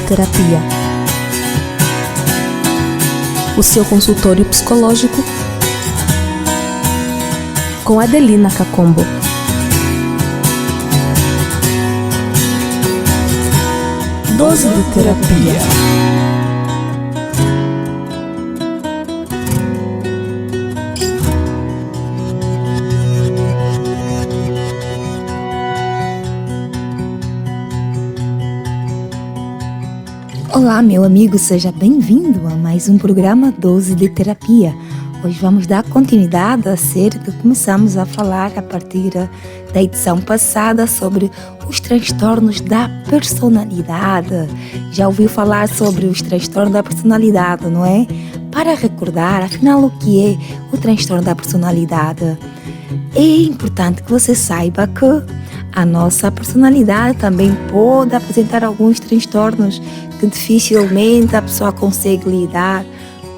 Terapia, o seu consultório psicológico com Adelina Cacombo. Dose de Terapia. Olá, meu amigo, seja bem-vindo a mais um programa Dose de Terapia. Hoje vamos dar continuidade à série que começamos a falar a partir da edição passada sobre os transtornos da personalidade. Já ouviu falar sobre os transtornos da personalidade, não é? Para recordar, afinal, o que é o transtorno da personalidade? É importante que você saiba que a nossa personalidade também pode apresentar alguns transtornos que dificilmente a pessoa consegue lidar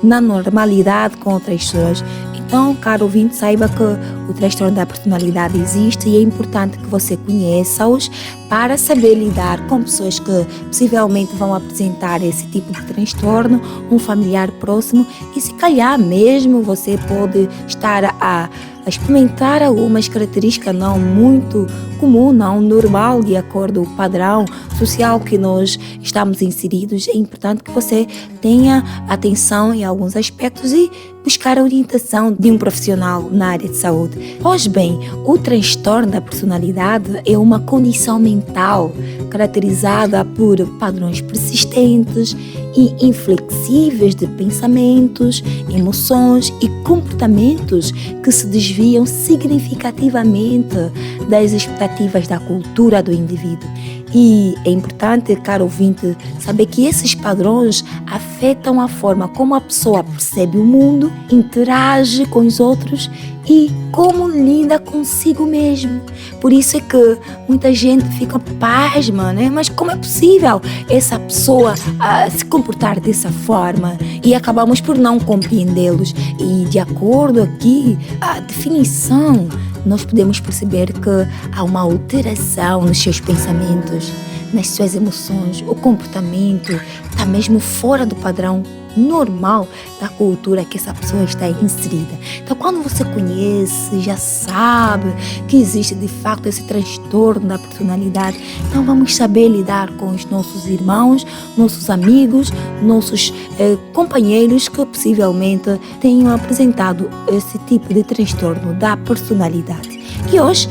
na normalidade com outras pessoas. Então, caro ouvinte, saiba que o transtorno da personalidade existe e é importante que você conheça-os para saber lidar com pessoas que possivelmente vão apresentar esse tipo de transtorno, um familiar próximo, e se calhar mesmo você pode estar a experimentar algumas características não muito comum, não normal, de acordo com o padrão social que nós estamos inseridos. É importante que você tenha atenção em alguns aspectos e buscar a orientação de um profissional na área de saúde. Pois bem, o transtorno da personalidade é uma condição mental caracterizada por padrões persistentes e inflexíveis de pensamentos, emoções e comportamentos que se desviam significativamente das expectativas da cultura do indivíduo. E é importante, caro ouvinte, saber que esses padrões afetam a forma como a pessoa percebe o mundo, interage com os outros e como lida consigo mesmo. Por isso é que muita gente fica pasma, né? Mas como é possível essa pessoa se comportar dessa forma? E acabamos por não compreendê-los. E de acordo aqui, a definição, nós podemos perceber que há uma alteração nos seus pensamentos, nas suas emoções, o comportamento está mesmo fora do padrão normal da cultura que essa pessoa está inserida. Então, quando você conhece, já sabe que existe de facto esse transtorno da personalidade, então vamos saber lidar com os nossos irmãos, nossos amigos, nossos companheiros que possivelmente tenham apresentado esse tipo de transtorno da personalidade. E hoje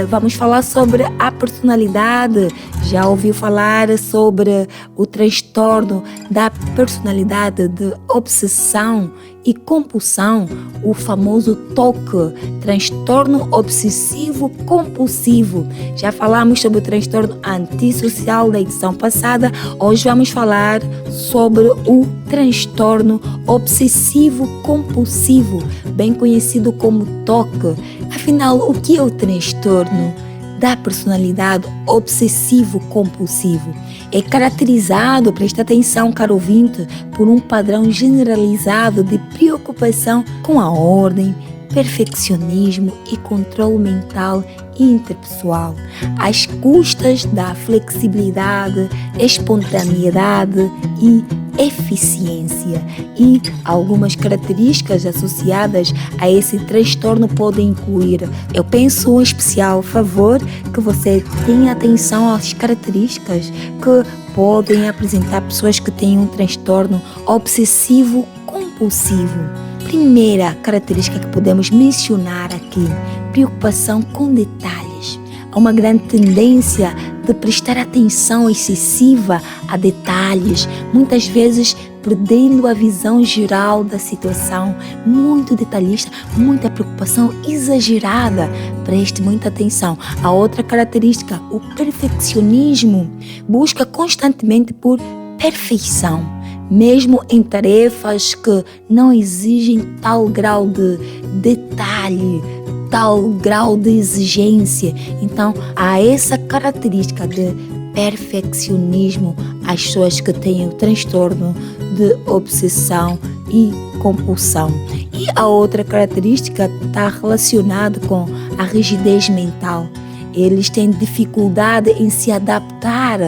vamos falar sobre a personalidade. Já ouviu falar sobre o transtorno da personalidade de obsessão e compulsão, o famoso TOC, transtorno obsessivo compulsivo. Já falamos sobre o transtorno antissocial da edição passada. Hoje vamos falar sobre o transtorno obsessivo compulsivo, bem conhecido como TOC. Afinal, o que é o transtorno da personalidade obsessivo-compulsivo? É caracterizado, presta atenção, caro ouvinte, por um padrão generalizado de preocupação com a ordem, perfeccionismo e controle mental e interpessoal, às custas da flexibilidade, espontaneidade e eficiência. E algumas características associadas a esse transtorno podem incluir, eu penso em especial, favor, que você tenha atenção às características que podem apresentar pessoas que têm um transtorno obsessivo compulsivo. Primeira característica que podemos mencionar aqui, preocupação com detalhes. Há uma grande tendência de prestar atenção excessiva a detalhes, muitas vezes perdendo a visão geral da situação, muito detalhista, muita preocupação exagerada. Preste muita atenção. A outra característica, o perfeccionismo, busca constantemente por perfeição, mesmo em tarefas que não exigem tal grau de detalhe, tal grau de exigência. Então, há essa característica de perfeccionismo às pessoas que têm o transtorno de obsessão e compulsão. E a outra característica está relacionada com a rigidez mental. eles têm dificuldade em se adaptar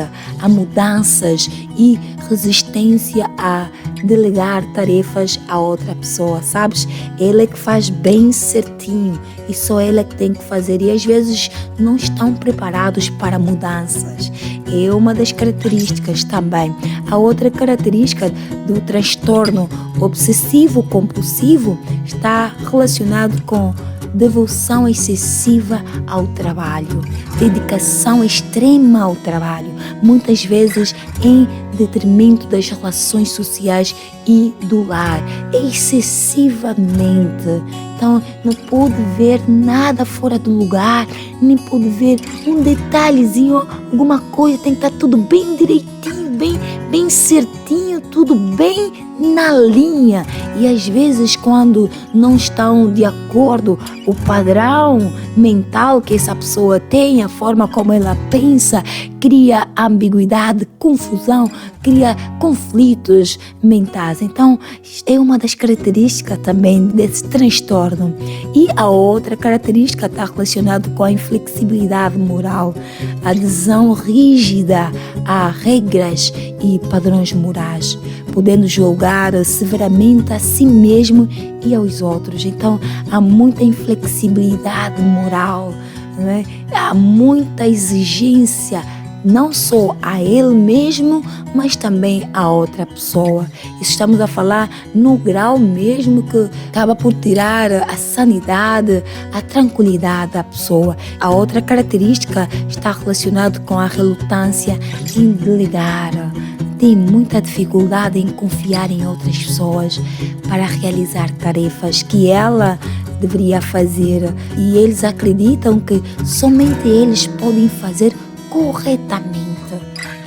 a mudanças e resistência a delegar tarefas a outra pessoa, sabes? Ele é que faz bem certinho e só ele é que tem que fazer e às vezes não estão preparados para mudanças. É uma das características também. A outra característica do transtorno obsessivo-compulsivo está relacionado com devoção excessiva ao trabalho, dedicação extrema ao trabalho, muitas vezes em detrimento das relações sociais e do lar, excessivamente. Então, não pode ver nada fora do lugar, nem pode ver um detalhezinho, alguma coisa, tem que estar tudo bem direitinho, bem certinho, tudo bem na linha. E às vezes, quando não estão de acordo o padrão mental que essa pessoa tem, a forma como ela pensa, cria ambiguidade, confusão, cria conflitos mentais. Então, é uma das características também desse transtorno. E a outra característica está relacionada com a inflexibilidade moral, a adesão rígida a regras e padrões morais, podendo julgar severamente a si mesmo e aos outros. Então, há muita inflexibilidade moral, né? Há muita exigência, não só a ele mesmo, mas também a outra pessoa. Estamos a falar no grau mesmo que acaba por tirar a sanidade, a tranquilidade da pessoa. A outra característica está relacionada com a relutância em delegar. Tem muita dificuldade em confiar em outras pessoas para realizar tarefas que ela deveria fazer. E eles acreditam que somente eles podem fazer corretamente.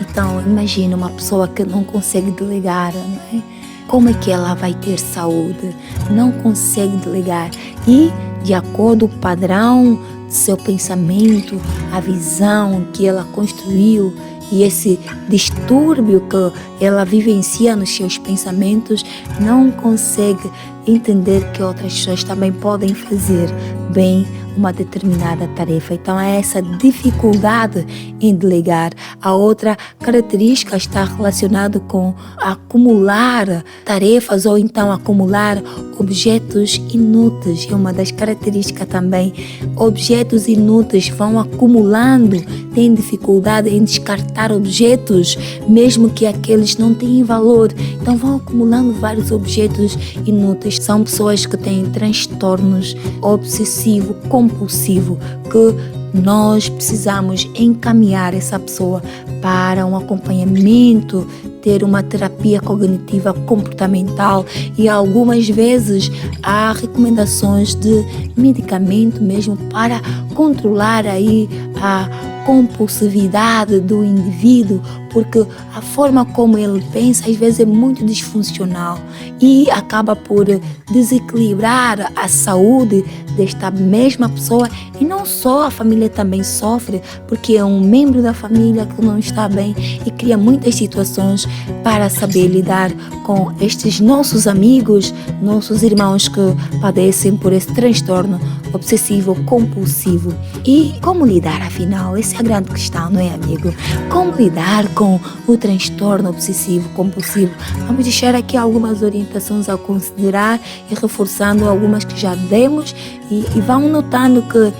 Então, imagina uma pessoa que não consegue delegar, não é? Como é que ela vai ter saúde? Não consegue delegar. E, de acordo com o padrão do seu pensamento, a visão que ela construiu e esse distúrbio que ela vivencia nos seus pensamentos, não consegue entender que outras pessoas também podem fazer bem uma determinada tarefa. Então, é essa dificuldade em delegar. A outra característica está relacionada com acumular tarefas ou então acumular objetos inúteis. É uma das características também. Objetos inúteis vão acumulando, têm dificuldade em descartar objetos, mesmo que aqueles não tenham valor. Então, vão acumulando vários objetos inúteis. São pessoas que têm transtornos obsessivo-compulsivo, que nós precisamos encaminhar essa pessoa para um acompanhamento, ter uma terapia cognitiva comportamental e algumas vezes há recomendações de medicamento mesmo para controlar aí a compulsividade do indivíduo, porque a forma como ele pensa às vezes é muito disfuncional e acaba por desequilibrar a saúde desta mesma pessoa. E não só, a família também sofre, porque é um membro da família que não está bem e cria muitas situações para saber lidar com estes nossos amigos, nossos irmãos que padecem por esse transtorno obsessivo compulsivo. E como lidar, afinal? Essa é a grande questão, não é, amigo? Como lidar com o transtorno obsessivo compulsivo? Vamos deixar aqui algumas orientações a considerar e reforçando algumas que já demos e vamos notando que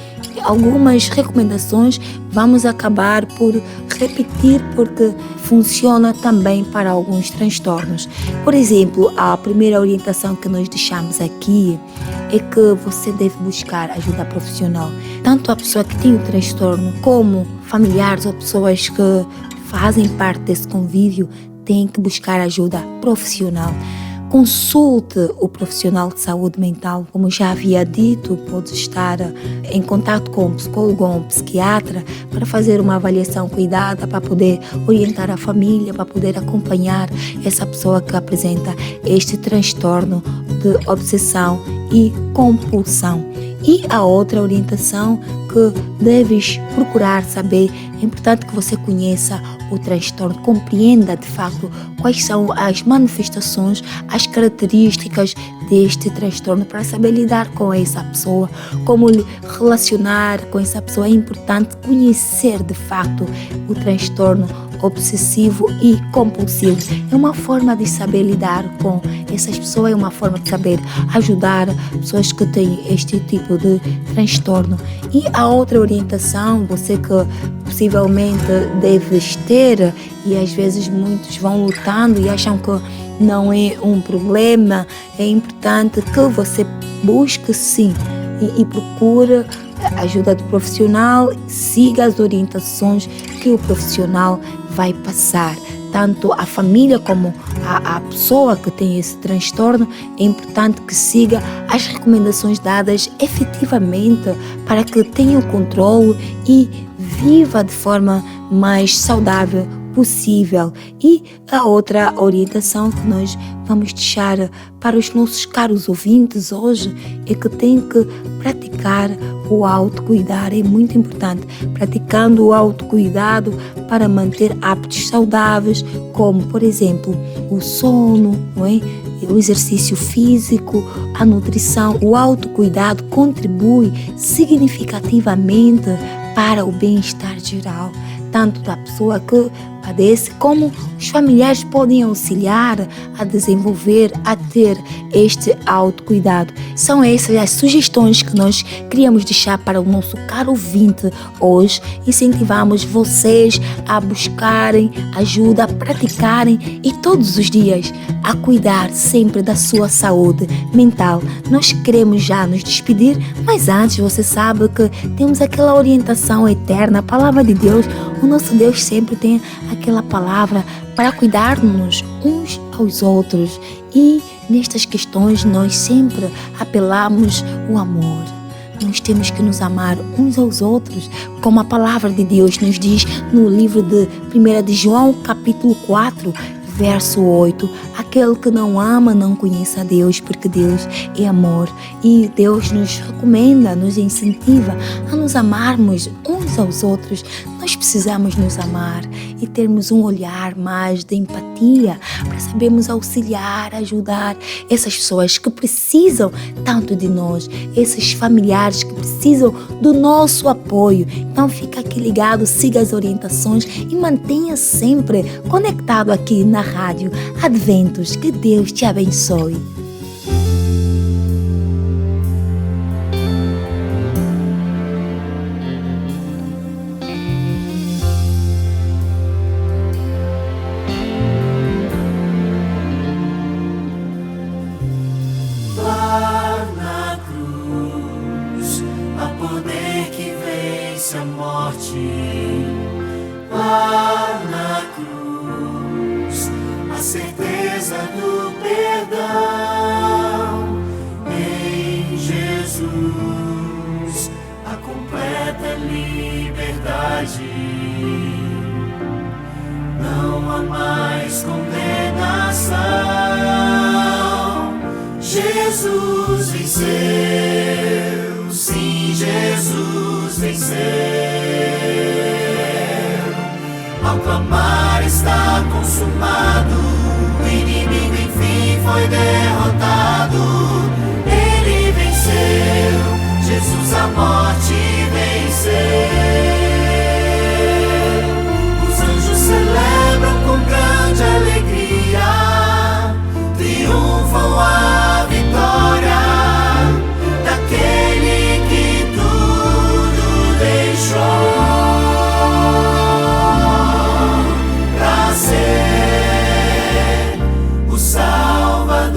algumas recomendações vamos acabar por repetir porque funciona também para alguns transtornos. Por exemplo, a primeira orientação que nós deixamos aqui é que você deve buscar ajuda profissional. Tanto a pessoa que tem o transtorno como familiares ou pessoas que fazem parte desse convívio têm que buscar ajuda profissional. Consulte o profissional de saúde mental. Como já havia dito, pode estar em contato com um psicólogo ou um psiquiatra para fazer uma avaliação cuidada, para poder orientar a família, para poder acompanhar essa pessoa que apresenta este transtorno de obsessão e compulsão. E a outra orientação que deves procurar saber é importante que você conheça o transtorno, compreenda de facto quais são as manifestações, as características deste transtorno para saber lidar com essa pessoa, como lhe relacionar com essa pessoa. É importante conhecer de facto o transtorno obsessivo e compulsivo. É uma forma de saber lidar com essas pessoas, é uma forma de saber ajudar pessoas que têm este tipo de transtorno. E a outra orientação, você que possivelmente deves ter, e às vezes muitos vão lutando e acham que não é um problema, é importante que você busque sim e procure ajuda do profissional, siga as orientações que o profissional vai passar. Tanto a família como a pessoa que tem esse transtorno, é importante que siga as recomendações dadas efetivamente para que tenha o controle e viva de forma mais saudável possível. E a outra orientação que nós vamos deixar para os nossos caros ouvintes hoje é que tem que praticar o autocuidado. É muito importante, praticando o autocuidado para manter hábitos saudáveis, como por exemplo o sono, não é? O exercício físico, a nutrição. O autocuidado contribui significativamente para o bem-estar geral, tanto da pessoa que padece, como os familiares podem auxiliar a desenvolver, a ter este autocuidado. São essas as sugestões que nós queríamos deixar para o nosso caro ouvinte hoje. Incentivamos vocês a buscarem ajuda, a praticarem e todos os dias a cuidar sempre da sua saúde mental. Nós queremos já nos despedir, mas antes você sabe que temos aquela orientação eterna, a palavra de Deus. O nosso Deus sempre tem aquela palavra para cuidar-nos uns aos outros, e nestas questões nós sempre apelamos o amor. Nós temos que nos amar uns aos outros, como a palavra de Deus nos diz no livro de 1 de João, capítulo 4, verso 8, aquele que não ama não conhece a Deus, porque Deus é amor. E Deus nos recomenda, nos incentiva a nos amarmos uns aos outros. Nós precisamos nos amar e termos um olhar mais de empatia para sabermos auxiliar, ajudar essas pessoas que precisam tanto de nós, esses familiares que precisam do nosso apoio. Então fica aqui ligado, siga as orientações e mantenha sempre conectado aqui na Rádio Adventos. Que Deus te abençoe. Lá na cruz, há poder que vence a morte. Lá na cruz, a certeza do perdão. Em Jesus, a completa liberdade. Não há mais condenação. Jesus venceu, sim, Jesus venceu. Ao clamar está consumado, o inimigo enfim foi derrotado. Ele venceu, Jesus a morte venceu. Os anjos celebram com grande alegria, triunfam a vitória daquele que tudo deixou pra ser o Salvador.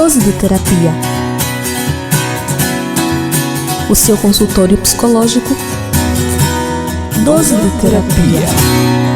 Dose de Terapia, o seu consultório psicológico. Dose de Terapia.